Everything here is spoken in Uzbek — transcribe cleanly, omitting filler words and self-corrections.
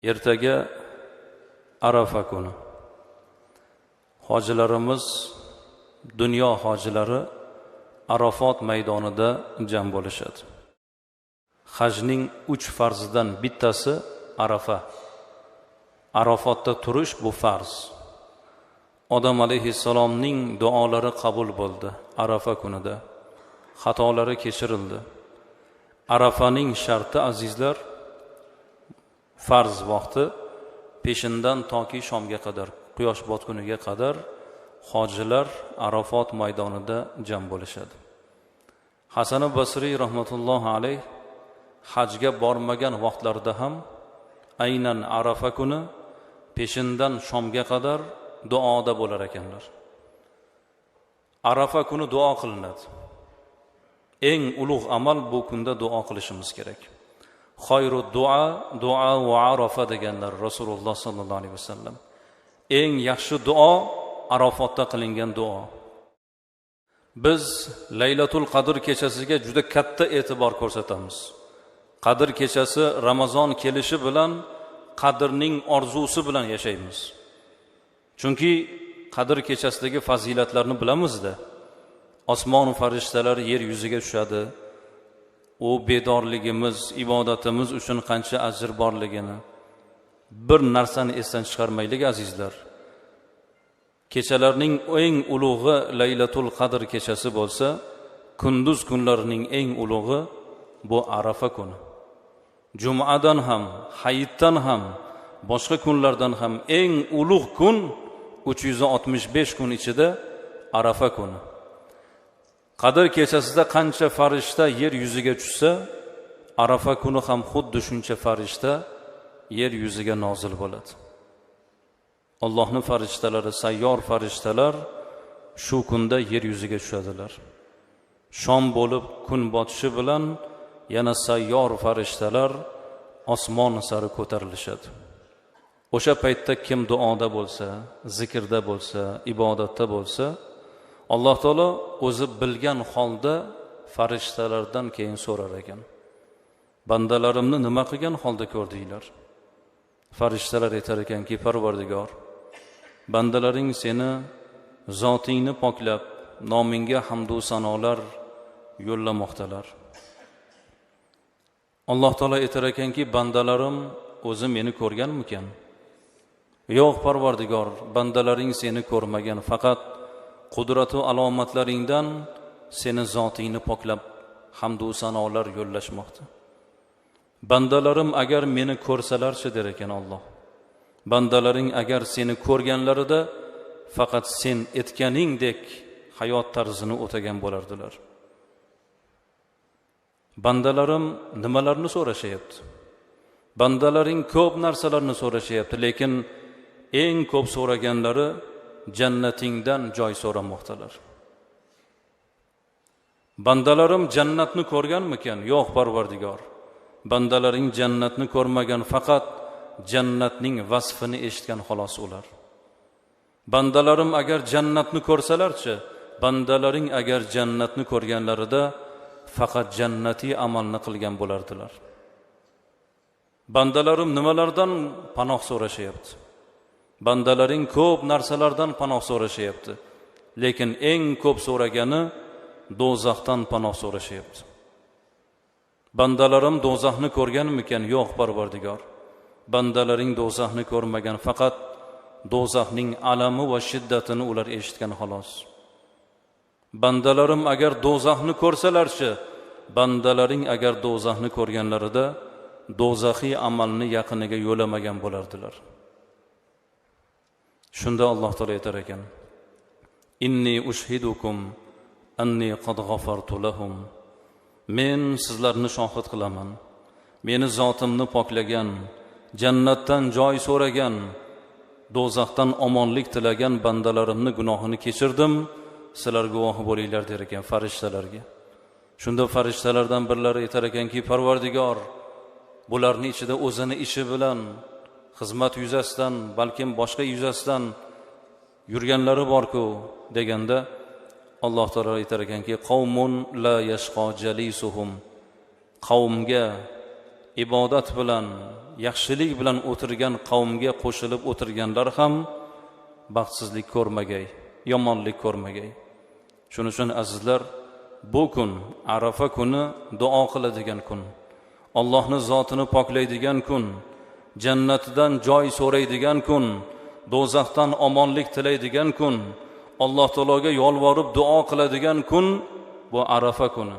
Ertaga Arafa kuni. Hojilarimiz, dunyo hojilari Arafot maydonida jam bo'lishadi. Hajning 3 farzidan bittasi Arafa. Arafotda turish bu farz. Odam alayhissalomning duolari qabul bo'ldi Arafa kunida. Xatolari kechirildi. Arafaning sharti azizlar, farz vaqti peshindan toki shomga qadar, quyosh botguniga qadar hojilar Arafot maydonida jam bo'lishadi. Hasan Basriy rahmatullohi alayh hajga bormagan vaqtlarida ham aynan Arafa kuni peshindan shomga qadar duoda bo'lar ekanlar. Arafa kuni duo qilinadi. Eng ulug' amal bu kunda duo qilishimiz kerak. Xayru duo va Arafa deganlar Rasululloh sallallohu alayhi vasallam. Eng yaxshi duo Arafotda qilingan duo. Biz Laylatul Qadr kechasiga juda katta e'tibor ko'rsatamiz. Qadr kechasi Ramazon kelishi bilan qadrning orzusi bilan yashaymiz. Chunki Qadr kechasidagi fazilatlarni bilamizda. Osmon farishtalari yer yuziga tushadi. U bedorligimiz, ibodatimiz uchun qancha ajr borligini bir narsani esdan chiqarmaylik azizlar. Kechalarning eng ulug'i Laylatul Qadr kechasi bo'lsa, kunduz kunlarining eng ulug'i bu Arafa kuni. Jumadan ham, hayitdan ham, boshqa kunlardan ham eng ulug' kun 365 kun ichida Arafa kuni. Qadr kechasida qancha farishta yer yuziga tushsa, Arafa kuni ham xuddi shuncha farishta yer yuziga nozil bo'ladi. Allohning farishtalari, sayyor farishtalar shu kunda yer yuziga tushadilar. Shom bo'lib kun botishi bilan yana sayyor farishtalar osmon sari ko'tarilishadi. O'sha paytda kim duoda bo'lsa, zikrda bo'lsa, ibodatda bo'lsa, Alloh taolo o'zi bilgan holda farishtalardan keyin so'rar ekan. Bandalarimni nima qilgan holda ko'rdinglar? Farishtalar aytar ekanki, Parvardigor, bandalaring seni zotingni poklab, nomingga hamd va sanolar yo'llamoqdalar. Alloh taolo aytar ekanki, bandalarim o'zi meni ko'rganmikan? Yo'q Parvardigor, bandalaring seni ko'rmagan, faqat qudrat va alomatlaringdan seni zotingni poklab hamd va sanolar yo'llashmoqda. Bandalarim agar meni ko'rsalarchi der ekan Alloh. Bandalaring agar seni ko'rganlarida faqat sen etganingdek hayot tarzini o'tagan bo'lardilar. Bandalarim nimalarni so'rashayapti? Bandalaring ko'p narsalarni so'rashayapti, lekin eng ko'p so'raganlari jannatingdan joy so'ramoqdalar. Bandalarim jannatni ko'rganmikan? Yo'q Parvardigor. Bandalaring jannatni ko'rmagan, faqat jannatning vasfini eshitgan xolos ular. Bandalarim agar jannatni ko'rsalarchi, bandalaring agar jannatni ko'rganlarida faqat jannatiy amalni qilgan bo'lardilar. Bandalarim nimalardan panoh so'rashayapti? Bandalaring ko'p narsalardan panoh so'rashayapti, lekin eng ko'p so'ragani do'zaxdan panoh so'rashayapti. Bandalarim do'zaxni ko'rganmikan? Yo'q Parvardigor. Bandalaring do'zaxni ko'rmagan, faqat do'zaxning alami va shiddatini ular eshitgan xolos. Bandalarim agar do'zaxni ko'rsalarchi, bandalaring agar do'zaxni ko'rganlarida do'zaxiy amalni yaqiniga yo'lamagan bo'lardilar. Shunda Alloh taolo aytar ekan: Inni ushhidukum anni qad ghafartu lahum. Men sizlarni shohid qilaman. Meni zotimni poklagan, jannatdan joy so'ragan, do'zaxdan omonlik tilagan bandalarimni gunohini kechirdim. Sizlar guvoh bo'linglar der ekan farishtalarga. Shunda farishtalardan birlari aytar ekanki, Parvardigor, bularning ichida o'zini ishi bilan xizmat yuzasidan, balkim boshqa yuzasidan yurganlari bor-ku deganda Alloh taolo aytar ekanki, qavmun la yashqa jalisuhum. Qavmga ibodat bilan, yaxshilik bilan o'tirgan qavmga qo'shilib o'tirganlar ham baxtsizlik ko'rmagay, yomonlik ko'rmagay. Shuning uchun azizlar, bu kun Arafa kuni duo qiladigan kun, Allohning zotini poklaydigan kun, jannatidan joy so'raydigan kun, do'zaxdan omonlik tilaydigan kun, Alloh taologa yolvorib duo qiladigan kun bu Arafa kuni.